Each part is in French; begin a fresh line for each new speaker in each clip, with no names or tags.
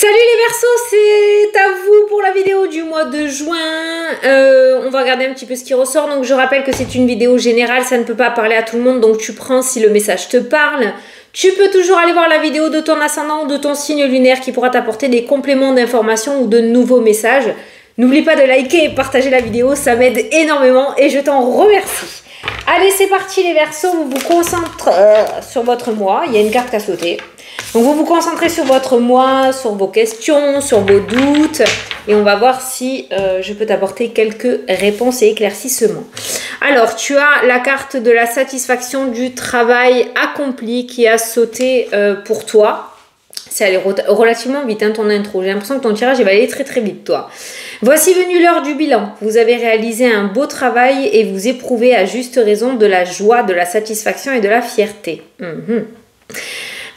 Salut les Verseaux, c'est à vous pour la vidéo du mois de juin. On va regarder un petit peu ce qui ressort. Donc je rappelle que c'est une vidéo générale, ça ne peut pas parler à tout le monde. Donc tu prends si le message te parle. Tu peux toujours aller voir la vidéo de ton ascendant ou de ton signe lunaire qui pourra t'apporter des compléments d'informations ou de nouveaux messages. N'oublie pas de liker et partager la vidéo, ça m'aide énormément et je t'en remercie. Allez, c'est parti les Verseaux, vous vous concentrez sur votre mois. Il y a une carte à sauter. Donc vous vous concentrez sur votre mois, sur vos questions, sur vos doutes. Et on va voir si je peux t'apporter quelques réponses et éclaircissements. Alors, tu as la carte de la satisfaction du travail accompli qui a sauté pour toi. C'est allé relativement vite, hein, ton intro. J'ai l'impression que ton tirage il va aller très très vite, toi. Voici venue l'heure du bilan. Vous avez réalisé un beau travail et vous éprouvez à juste raison de la joie, de la satisfaction et de la fierté.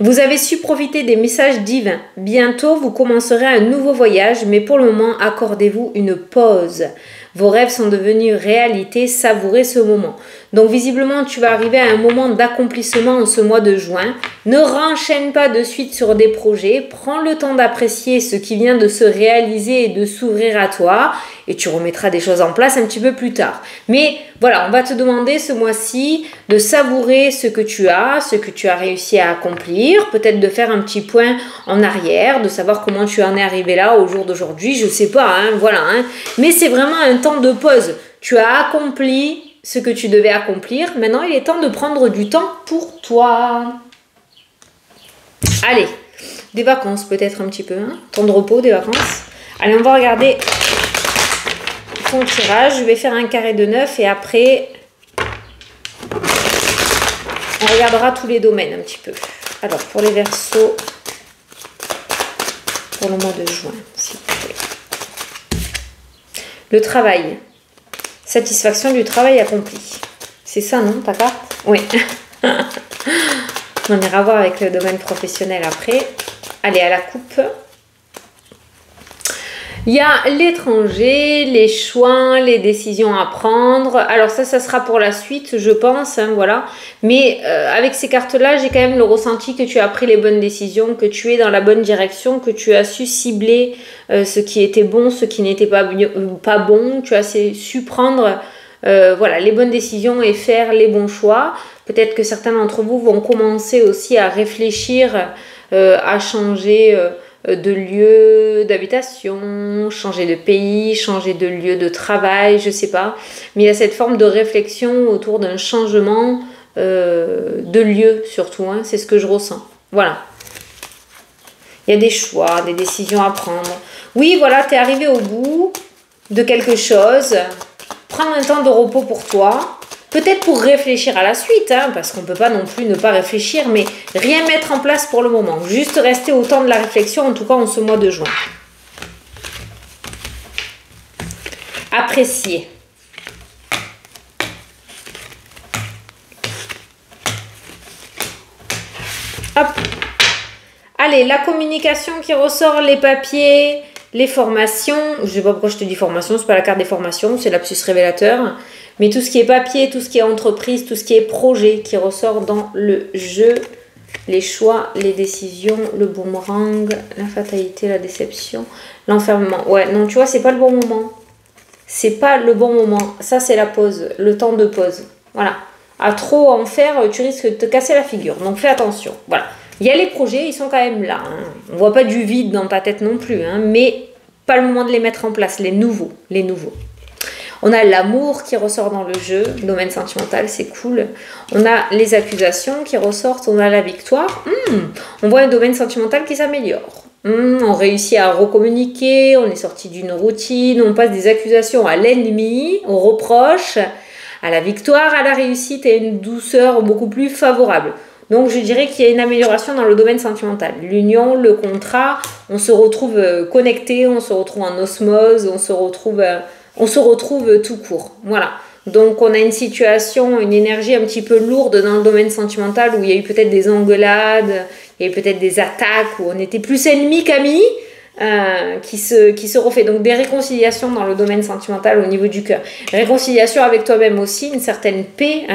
Vous avez su profiter des messages divins. Bientôt, vous commencerez un nouveau voyage, mais pour le moment, accordez-vous une pause. Vos rêves sont devenus réalité, savourez ce moment. Donc visiblement, tu vas arriver à un moment d'accomplissement en ce mois de juin. Ne renchaîne pas de suite sur des projets. Prends le temps d'apprécier ce qui vient de se réaliser et de s'ouvrir à toi. Et tu remettras des choses en place un petit peu plus tard. Mais voilà, on va te demander ce mois-ci de savourer ce que tu as réussi à accomplir. Peut-être de faire un petit point en arrière, de savoir comment tu en es arrivé là au jour d'aujourd'hui. Je sais pas, hein, voilà. Hein. Mais c'est vraiment un temps de pause. Tu as accompli ce que tu devais accomplir. Maintenant, il est temps de prendre du temps pour toi. Allez, des vacances peut-être un petit peu. Hein, temps de repos, des vacances. Allez, on va regarder ton tirage. Je vais faire un carré de 9 et après, on regardera tous les domaines un petit peu. Alors, pour les Verseaux, pour le mois de juin, s'il vous plaît. Le travail. Satisfaction du travail accompli. C'est ça, non, ta carte? Oui. On ira voir avec le domaine professionnel après. Allez, à la coupe. Il y a l'étranger, les choix, les décisions à prendre. Alors ça sera pour la suite, je pense, hein, voilà. Mais avec ces cartes-là, j'ai quand même le ressenti que tu as pris les bonnes décisions, que tu es dans la bonne direction, que tu as su cibler ce qui était bon, ce qui n'était pas bon. Tu as su prendre voilà, les bonnes décisions et faire les bons choix. Peut-être que certains d'entre vous vont commencer aussi à réfléchir, à changer de lieu d'habitation, changer de pays, changer de lieu de travail, je sais pas. Mais il y a cette forme de réflexion autour d'un changement de lieu surtout, hein, c'est ce que je ressens. Voilà. Il y a des choix, des décisions à prendre. Oui, voilà, tu es arrivé au bout de quelque chose. Prends un temps de repos pour toi. Peut-être pour réfléchir à la suite, hein, parce qu'on ne peut pas non plus ne pas réfléchir, mais rien mettre en place pour le moment. Juste rester au temps de la réflexion, en tout cas en ce mois de juin. Apprécier. Hop. Allez, la communication qui ressort, les papiers, les formations. Je ne sais pas pourquoi je te dis formation, c'est pas la carte des formations, c'est lapsus révélateur. Mais tout ce qui est papier, tout ce qui est entreprise, tout ce qui est projet qui ressort dans le jeu, les choix, les décisions, le boomerang, la fatalité, la déception, l'enfermement. Ouais, non, tu vois, c'est pas le bon moment. C'est pas le bon moment. Ça, c'est la pause, le temps de pause. Voilà. À trop en faire, tu risques de te casser la figure. Donc, fais attention. Voilà. Il y a les projets, ils sont quand même là. Hein. On voit pas du vide dans ta tête non plus. Hein, mais pas le moment de les mettre en place. Les nouveaux. Les nouveaux. On a l'amour qui ressort dans le jeu, domaine sentimental, c'est cool. On a les accusations qui ressortent, on a la victoire. On voit un domaine sentimental qui s'améliore. On réussit à recommuniquer, on est sorti d'une routine, on passe des accusations à l'ennemi, on reproche, à la victoire, à la réussite et une douceur beaucoup plus favorable. Donc je dirais qu'il y a une amélioration dans le domaine sentimental. L'union, le contrat, on se retrouve connecté, on se retrouve en osmose, on se retrouve tout court. Voilà. Donc, on a une situation, une énergie un petit peu lourde dans le domaine sentimental où il y a eu peut-être des engueulades, il y a eu peut-être des attaques, où on était plus ennemis qu'amis. qui se refait. Donc des réconciliations dans le domaine sentimental au niveau du cœur. Réconciliation avec toi-même aussi, une certaine paix,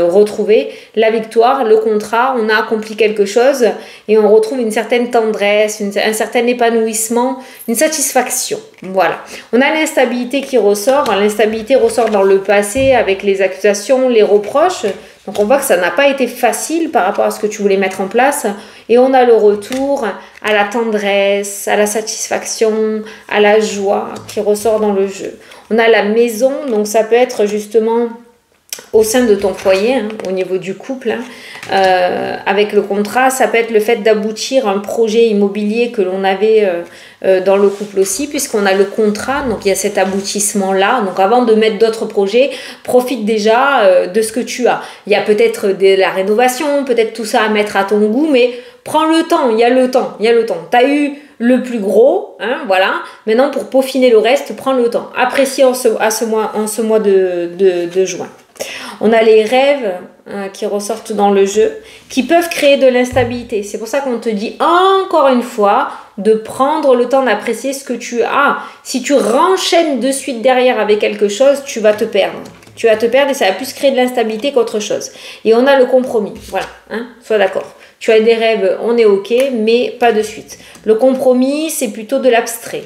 retrouver la victoire, le contrat, on a accompli quelque chose et on retrouve une certaine tendresse, un certain épanouissement, une satisfaction. Voilà. On a l'instabilité qui ressort. L'instabilité ressort dans le passé avec les accusations, les reproches. Donc on voit que ça n'a pas été facile par rapport à ce que tu voulais mettre en place. Et on a le retour à la tendresse, à la satisfaction, à la joie qui ressort dans le jeu. On a la maison, donc ça peut être justement au sein de ton foyer, au niveau du couple, avec le contrat. Ça peut être le fait d'aboutir à un projet immobilier que l'on avait dans le couple aussi, puisqu'on a le contrat, donc il y a cet aboutissement-là. Donc avant de mettre d'autres projets, profite déjà de ce que tu as. Il y a peut-être de la rénovation, peut-être tout ça à mettre à ton goût, mais prends le temps, il y a le temps. Tu as eu le plus gros, voilà. Maintenant, pour peaufiner le reste, prends le temps. Apprécie en ce mois de juin. On a les rêves qui ressortent dans le jeu, qui peuvent créer de l'instabilité. C'est pour ça qu'on te dit encore une fois de prendre le temps d'apprécier ce que tu as. Si tu renchaînes de suite derrière avec quelque chose, tu vas te perdre. Tu vas te perdre et ça va plus créer de l'instabilité qu'autre chose. Et on a le compromis. Voilà, sois d'accord. Tu as des rêves, on est ok, mais pas de suite. Le compromis, c'est plutôt de l'abstrait.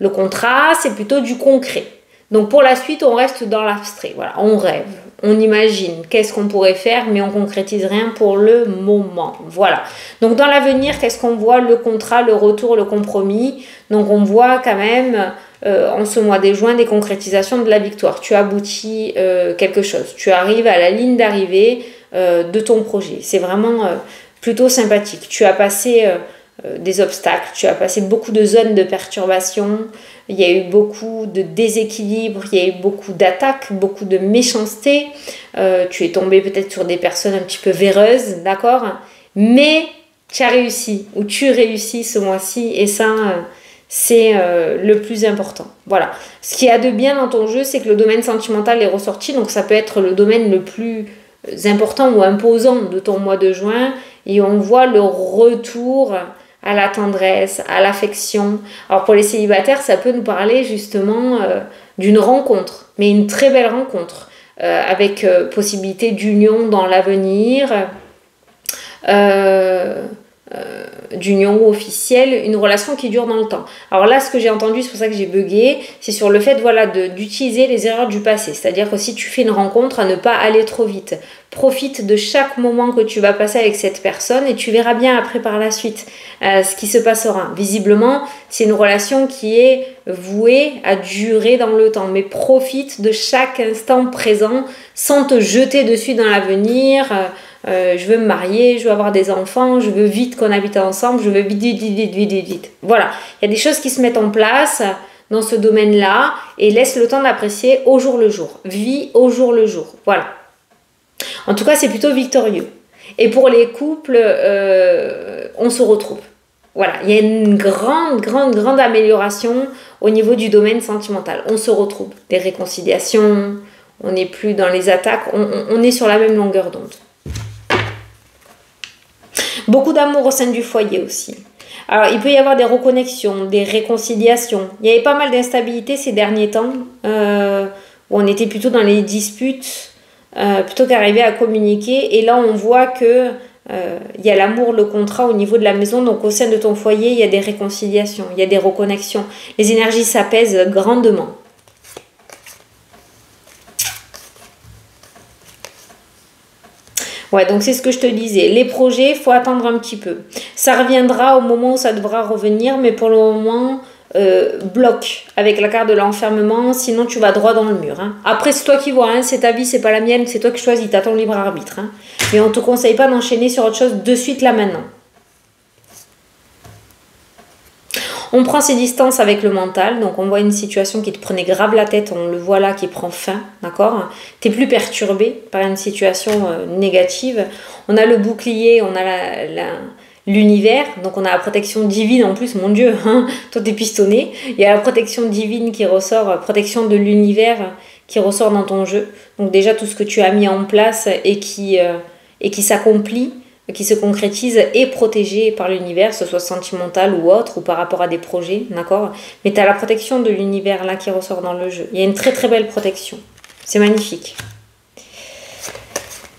Le contrat, c'est plutôt du concret. Donc pour la suite, on reste dans l'abstrait. Voilà, on rêve, on imagine qu'est-ce qu'on pourrait faire, mais on concrétise rien pour le moment. Voilà. Donc dans l'avenir, qu'est-ce qu'on voit? Le contrat, le retour, le compromis. Donc on voit quand même en ce mois de juin des concrétisations de la victoire. Tu aboutis quelque chose. Tu arrives à la ligne d'arrivée de ton projet. C'est vraiment plutôt sympathique. Tu as passé des obstacles, tu as passé beaucoup de zones de perturbation. Il y a eu beaucoup de déséquilibre, il y a eu beaucoup d'attaques, beaucoup de méchanceté. Tu es tombé peut-être sur des personnes un petit peu véreuses, d'accord? Mais tu as réussi, ou tu réussis ce mois-ci, et ça, c'est le plus important. Voilà. Ce qu'il y a de bien dans ton jeu, c'est que le domaine sentimental est ressorti, donc ça peut être le domaine le plus important ou imposant de ton mois de juin, et on voit le retour à la tendresse, à l'affection. Alors pour les célibataires, ça peut nous parler justement d'une rencontre, mais une très belle rencontre, avec possibilité d'union dans l'avenir, d'union officielle, une relation qui dure dans le temps. Alors là, ce que j'ai entendu, c'est pour ça que j'ai bugué, c'est sur le fait d'utiliser les erreurs du passé. C'est-à-dire que si tu fais une rencontre, à ne pas aller trop vite. Profite de chaque moment que tu vas passer avec cette personne et tu verras bien après par la suite ce qui se passera. Visiblement, c'est une relation qui est vouée à durer dans le temps. Mais profite de chaque instant présent sans te jeter dessus dans l'avenir. Je veux me marier, je veux avoir des enfants, je veux vite qu'on habite ensemble, je veux vite. Voilà, il y a des choses qui se mettent en place dans ce domaine-là et laisse le temps d'apprécier au jour le jour. Vis au jour le jour. Voilà. En tout cas, c'est plutôt victorieux. Et pour les couples, on se retrouve. Voilà, il y a une grande amélioration au niveau du domaine sentimental. On se retrouve. Des réconciliations, on n'est plus dans les attaques, on est sur la même longueur d'onde. Beaucoup d'amour au sein du foyer aussi. Alors, il peut y avoir des reconnexions, des réconciliations. Il y avait pas mal d'instabilité ces derniers temps, où on était plutôt dans les disputes, plutôt qu'arriver à communiquer. Et là, on voit que il y a l'amour, le contrat au niveau de la maison. Donc, au sein de ton foyer, il y a des réconciliations, il y a des reconnexions. Les énergies s'apaisent grandement. Ouais, donc c'est ce que je te disais. Les projets, il faut attendre un petit peu. Ça reviendra au moment où ça devra revenir, mais pour le moment, bloque avec la carte de l'enfermement, sinon tu vas droit dans le mur. Après, c'est toi qui vois, c'est ta vie, c'est pas la mienne, c'est toi qui choisis, t'as ton libre arbitre. Mais on ne te conseille pas d'enchaîner sur autre chose de suite là maintenant. On prend ses distances avec le mental, donc on voit une situation qui te prenait grave la tête, on le voit là qui prend fin, d'accord? T'es plus perturbé par une situation négative. On a le bouclier, on a l'univers, donc on a la protection divine en plus, mon Dieu, toi t'es pistonné. Il y a la protection divine qui ressort, protection de l'univers qui ressort dans ton jeu. Donc déjà tout ce que tu as mis en place et qui s'accomplit, qui se concrétise est protégé par l'univers, que ce soit sentimental ou autre, ou par rapport à des projets, d'accord? Mais tu as la protection de l'univers là qui ressort dans le jeu. Il y a une très très belle protection. C'est magnifique.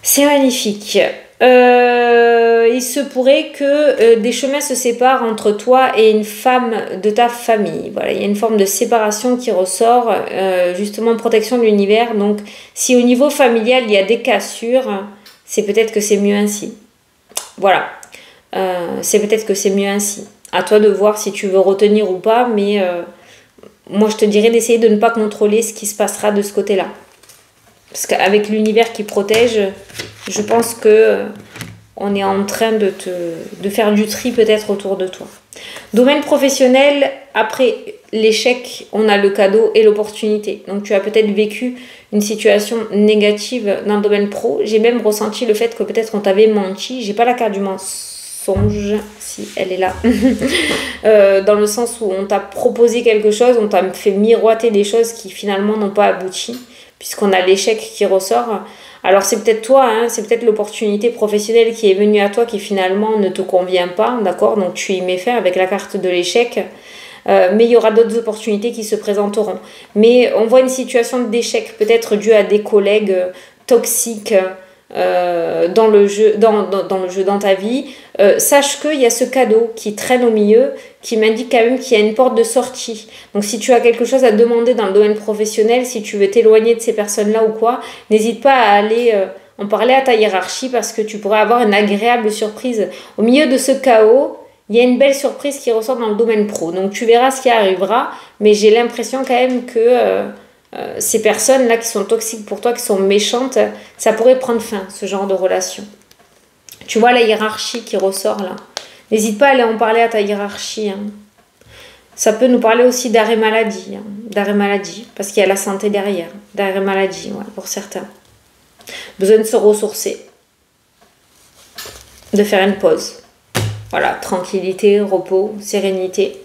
C'est magnifique. Il se pourrait que des chemins se séparent entre toi et une femme de ta famille. Voilà, il y a une forme de séparation qui ressort, justement protection de l'univers. Donc, si au niveau familial, il y a des cassures, c'est peut-être que c'est mieux ainsi. Voilà, c'est peut-être que c'est mieux ainsi. À toi de voir si tu veux retenir ou pas, mais moi je te dirais d'essayer de ne pas contrôler ce qui se passera de ce côté-là. Parce qu'avec l'univers qui protège, je pense que on est en train de faire du tri peut-être autour de toi. Domaine professionnel, après l'échec, on a le cadeau et l'opportunité. Donc tu as peut-être vécu une situation négative dans le domaine pro. J'ai même ressenti le fait que peut-être on t'avait menti. J'ai pas la carte du mensonge, si elle est là. Dans le sens où on t'a proposé quelque chose, on t'a fait miroiter des choses qui finalement n'ont pas abouti, puisqu'on a l'échec qui ressort. Alors c'est peut-être toi, hein, c'est peut-être l'opportunité professionnelle qui est venue à toi qui finalement ne te convient pas, d'accord? Donc tu y mets fin avec la carte de l'échec. Mais il y aura d'autres opportunités qui se présenteront. Mais on voit une situation d'échec, peut-être due à des collègues toxiques dans le jeu, dans ta vie. Sache qu'il y a ce cadeau qui traîne au milieu, qui m'indique quand même qu'il y a une porte de sortie. Donc si tu as quelque chose à demander dans le domaine professionnel, si tu veux t'éloigner de ces personnes-là ou quoi, n'hésite pas à aller en parler à ta hiérarchie parce que tu pourrais avoir une agréable surprise. Au milieu de ce chaos, il y a une belle surprise qui ressort dans le domaine pro. Donc tu verras ce qui arrivera, mais j'ai l'impression quand même que ces personnes-là qui sont toxiques pour toi, qui sont méchantes, ça pourrait prendre fin, ce genre de relation. Tu vois la hiérarchie qui ressort là. N'hésite pas à aller en parler à ta hiérarchie. Hein. Ça peut nous parler aussi d'arrêt maladie. Hein. D'arrêt maladie, parce qu'il y a la santé derrière. D'arrêt maladie, ouais, pour certains. Besoin de se ressourcer. De faire une pause. Voilà, tranquillité, repos, sérénité,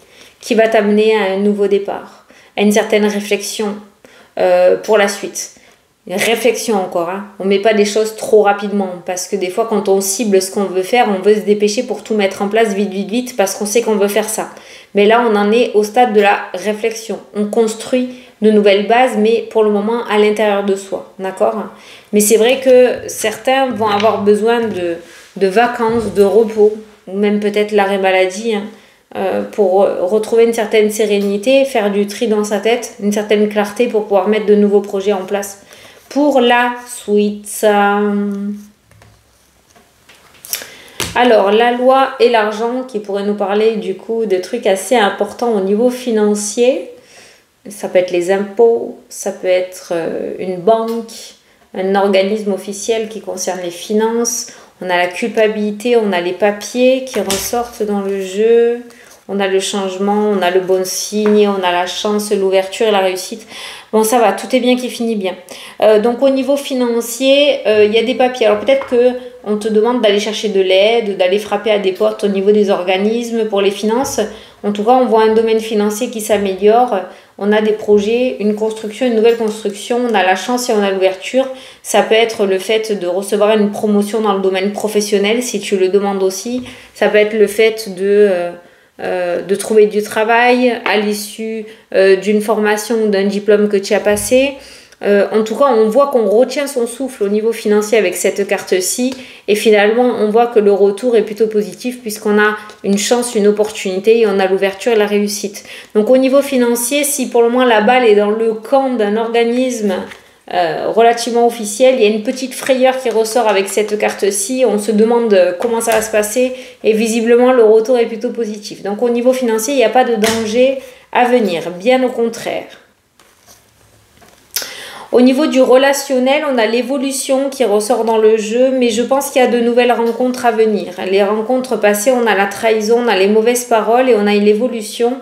qui va t'amener à un nouveau départ, à une certaine réflexion pour la suite. Une réflexion encore, hein. On ne met pas des choses trop rapidement, parce que des fois quand on cible ce qu'on veut faire, on veut se dépêcher pour tout mettre en place vite, vite, vite, parce qu'on sait qu'on veut faire ça. Mais là, on en est au stade de la réflexion. On construit de nouvelles bases, mais pour le moment à l'intérieur de soi, d'accord? Mais c'est vrai que certains vont avoir besoin de vacances, de repos, ou même peut-être l'arrêt maladie, hein, pour retrouver une certaine sérénité, faire du tri dans sa tête, une certaine clarté pour pouvoir mettre de nouveaux projets en place pour la suite. Alors, la loi et l'argent qui pourrait nous parler du coup de trucs assez importants au niveau financier. Ça peut être les impôts, ça peut être une banque, un organisme officiel qui concerne les finances. On a la culpabilité, on a les papiers qui ressortent dans le jeu. On a le changement, on a le bon signe, on a la chance, l'ouverture et la réussite. Bon, ça va, tout est bien qui finit bien. Donc, au niveau financier, il y a des papiers. Alors, peut-être qu'on te demande d'aller chercher de l'aide, d'aller frapper à des portes au niveau des organismes pour les finances. En tout cas, on voit un domaine financier qui s'améliore. On a des projets, une construction, une nouvelle construction. On a la chance et on a l'ouverture. Ça peut être le fait de recevoir une promotion dans le domaine professionnel, si tu le demandes aussi. Ça peut être le fait de trouver du travail à l'issue d'une formation ou d'un diplôme que tu as passé. En tout cas, on voit qu'on retient son souffle au niveau financier avec cette carte-ci et finalement, on voit que le retour est plutôt positif puisqu'on a une chance, une opportunité et on a l'ouverture et la réussite. Donc, au niveau financier, si pour le moment la balle est dans le camp d'un organisme relativement officiel, il y a une petite frayeur qui ressort avec cette carte-ci, on se demande comment ça va se passer et visiblement le retour est plutôt positif. Donc au niveau financier, il n'y a pas de danger à venir, bien au contraire. Au niveau du relationnel, on a l'évolution qui ressort dans le jeu, mais je pense qu'il y a de nouvelles rencontres à venir. Les rencontres passées, on a la trahison, on a les mauvaises paroles et on a l'évolution.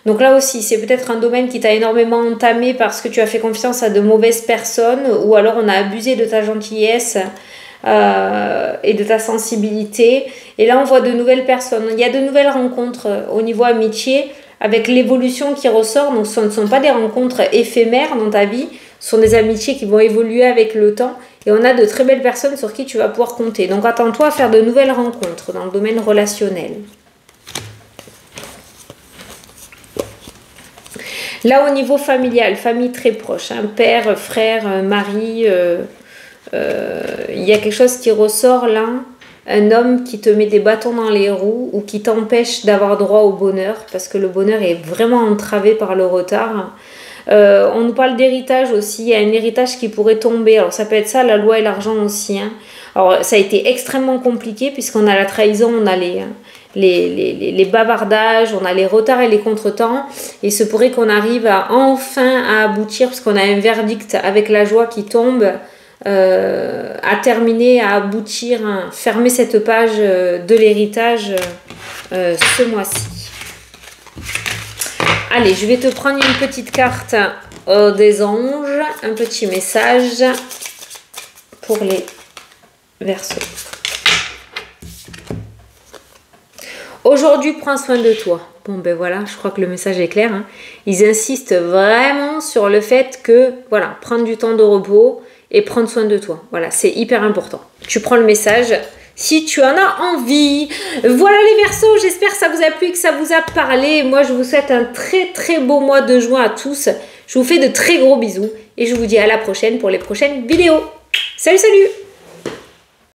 Donc là aussi, c'est peut-être un domaine qui t'a énormément entamé parce que tu as fait confiance à de mauvaises personnes ou alors on a abusé de ta gentillesse et de ta sensibilité. Et là, on voit de nouvelles personnes. Il y a de nouvelles rencontres au niveau amitié avec l'évolution qui ressort. Donc ce ne sont pas des rencontres éphémères dans ta vie, ce sont des amitiés qui vont évoluer avec le temps Et on a de très belles personnes sur qui tu vas pouvoir compter. Donc attends-toi à faire de nouvelles rencontres dans le domaine relationnel. Là, au niveau familial, famille très proche, hein, père, frère, mari, il y a quelque chose qui ressort là. Un homme qui te met des bâtons dans les roues ou qui t'empêche d'avoir droit au bonheur parce que le bonheur est vraiment entravé par le retard. On nous parle d'héritage aussi, il y a un héritage qui pourrait tomber. Alors ça peut être ça, la loi et l'argent aussi. Hein. Alors ça a été extrêmement compliqué puisqu'on a la trahison, on a les bavardages, on a les retards et les contretemps. Et il se pourrait qu'on arrive enfin à aboutir parce qu'on a un verdict avec la joie qui tombe. À terminer, à aboutir, hein, fermer cette page de l'héritage ce mois-ci. Allez, je vais te prendre une petite carte des anges, un petit message pour les Verseaux. Aujourd'hui, prends soin de toi. Bon, ben voilà, je crois que le message est clair. Hein. Ils insistent vraiment sur le fait que, voilà, prendre du temps de repos et prendre soin de toi. Voilà, c'est hyper important. Tu prends le message si tu en as envie. Voilà les Verseaux, j'espère que ça vous a plu et que ça vous a parlé. Moi, je vous souhaite un très très beau mois de juin à tous. Je vous fais de très gros bisous et je vous dis à la prochaine pour les prochaines vidéos. Salut, salut!